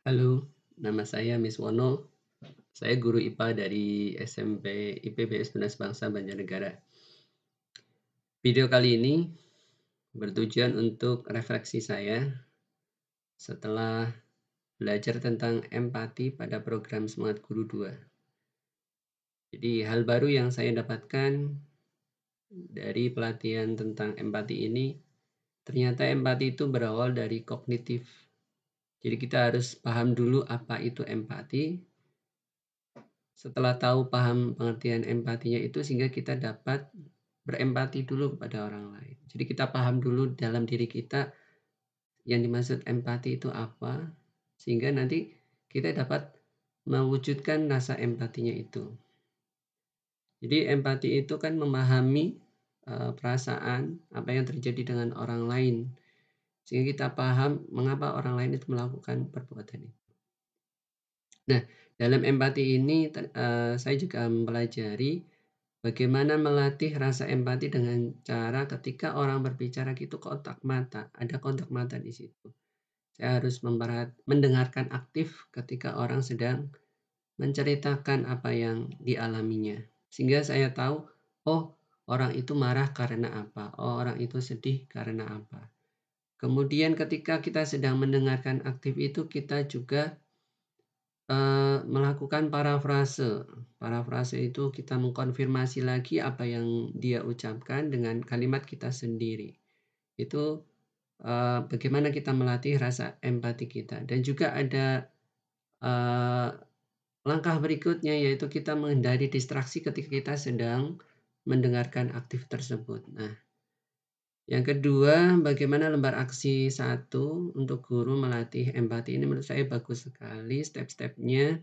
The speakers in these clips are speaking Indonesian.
Halo, nama saya Miswono. Saya guru IPA dari SMP IPB Tunas Bangsa Banjarnegara. Video kali ini bertujuan untuk refleksi saya setelah belajar tentang empati pada program Semangat Guru 2. Jadi hal baru yang saya dapatkan dari pelatihan tentang empati ini, ternyata empati itu berawal dari kognitif. Jadi kita harus paham dulu apa itu empati. Setelah tahu paham pengertian empatinya itu sehingga kita dapat berempati dulu kepada orang lain. Jadi kita paham dulu dalam diri kita yang dimaksud empati itu apa, sehingga nanti kita dapat mewujudkan rasa empatinya itu. Jadi empati itu kan memahami perasaan apa yang terjadi dengan orang lain, sehingga kita paham mengapa orang lain itu melakukan perbuatan itu. Nah, dalam empati ini saya juga mempelajari bagaimana melatih rasa empati dengan cara ketika orang berbicara gitu kontak mata, ada kontak mata di situ. Saya harus mendengarkan aktif ketika orang sedang menceritakan apa yang dialaminya. Sehingga saya tahu, oh orang itu marah karena apa, oh orang itu sedih karena apa. Kemudian ketika kita sedang mendengarkan aktif itu kita juga melakukan parafrase. Parafrase itu kita mengkonfirmasi lagi apa yang dia ucapkan dengan kalimat kita sendiri. Itu bagaimana kita melatih rasa empati kita. Dan juga ada uh, langkah berikutnya yaitu kita menghindari distraksi ketika kita sedang mendengarkan aktif tersebut. Nah, yang kedua, bagaimana lembar aksi 1 untuk guru melatih empati ini menurut saya bagus sekali step-stepnya.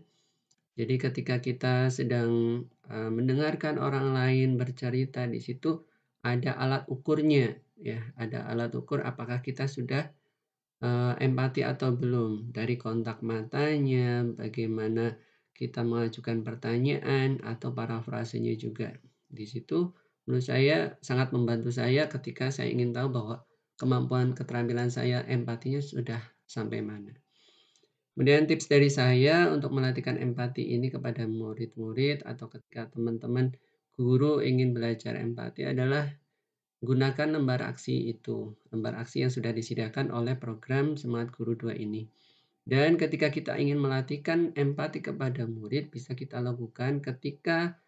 Jadi ketika kita sedang mendengarkan orang lain bercerita, di situ ada alat ukurnya, ya, ada alat ukur apakah kita sudah empati atau belum. Dari kontak matanya, bagaimana kita mengajukan pertanyaan atau parafrasenya juga. Di situ menurut saya sangat membantu saya ketika saya ingin tahu bahwa kemampuan keterampilan saya empatinya sudah sampai mana. Kemudian tips dari saya untuk melatihkan empati ini kepada murid-murid atau ketika teman-teman guru ingin belajar empati adalah gunakan lembar aksi itu, lembar aksi yang sudah disediakan oleh program Semangat Guru 2 ini. Dan ketika kita ingin melatihkan empati kepada murid, bisa kita lakukan ketika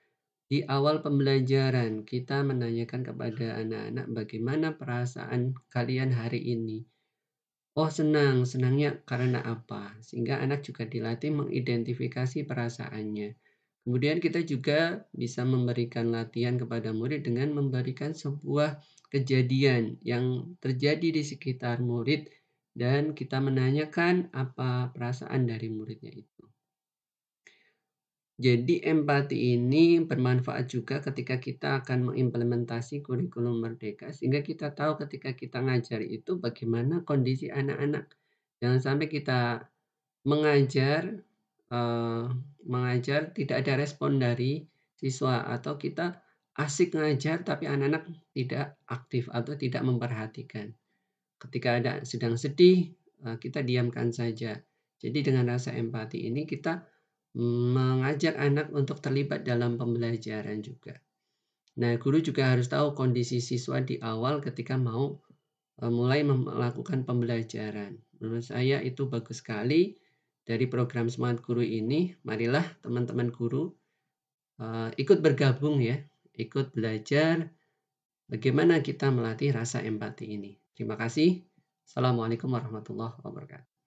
di awal pembelajaran kita menanyakan kepada anak-anak bagaimana perasaan kalian hari ini. Oh senang, senangnya karena apa? Sehingga anak juga dilatih mengidentifikasi perasaannya. Kemudian kita juga bisa memberikan latihan kepada murid dengan memberikan sebuah kejadian yang terjadi di sekitar murid dan kita menanyakan apa perasaan dari muridnya itu. Jadi empati ini bermanfaat juga ketika kita akan mengimplementasi kurikulum Merdeka sehingga kita tahu ketika kita ngajar itu bagaimana kondisi anak-anak. Jangan sampai kita mengajar mengajar tidak ada respon dari siswa atau kita asik ngajar tapi anak-anak tidak aktif atau tidak memperhatikan. Ketika ada sedang sedih, kita diamkan saja. Jadi dengan rasa empati ini kita mengajak anak untuk terlibat dalam pembelajaran juga. Nah, guru juga harus tahu kondisi siswa di awal ketika mau mulai melakukan pembelajaran. Menurut saya itu bagus sekali dari program Semangat Guru ini. Marilah teman-teman guru ikut bergabung ya, ikut belajar bagaimana kita melatih rasa empati ini. Terima kasih. Assalamualaikum warahmatullahi wabarakatuh.